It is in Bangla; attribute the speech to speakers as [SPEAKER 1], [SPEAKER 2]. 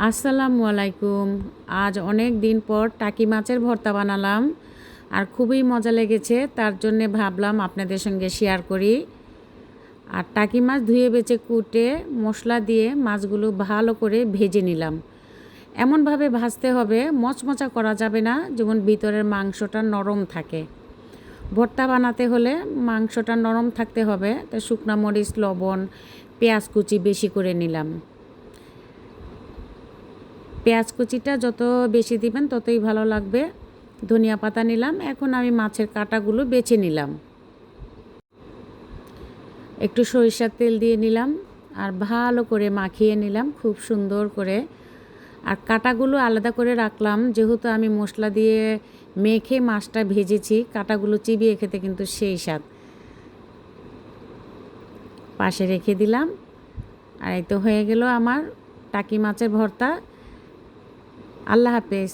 [SPEAKER 1] আসসালামু আলাইকুম। আজ অনেক দিন পর টাকি মাছের ভর্তা বানালাম আর খুবই মজা লেগেছে, তার জন্যে ভাবলাম আপনাদের সঙ্গে শেয়ার করি। আর টাকি মাছ ধুয়ে বেছে কুটে মশলা দিয়ে মাছগুলো ভালো করে ভেজে নিলাম। এমনভাবে ভাজতে হবে, মচমচা করা যাবে না, যেমন ভিতরের মাংসটা নরম থাকে। ভর্তা বানাতে হলে মাংসটা নরম থাকতে হবে, তাই শুকনো মরিচ, লবণ, পেঁয়াজ কুচি বেশি করে নিলাম। পেঁয়াজ কুচিটা যত বেশি দিবেন ততই ভালো লাগবে। ধনিয়া পাতা নিলাম। এখন আমি মাছের কাঁটাগুলো বেছে নিলাম। একটু সরিষার তেল দিয়ে নিলাম আর ভালো করে মাখিয়ে নিলাম খুব সুন্দর করে। আর কাঁটাগুলো আলাদা করে রাখলাম, যেহেতু আমি মশলা দিয়ে মেখে মাছটা ভেজেছি। কাঁটাগুলো চিবিয়ে খেতে কিন্তু সেই স্বাদ। পাশে রেখে দিলাম। আর এই তো হয়ে গেল আমার টাকি মাছের ভর্তা। আল্লাহ হাফেজ।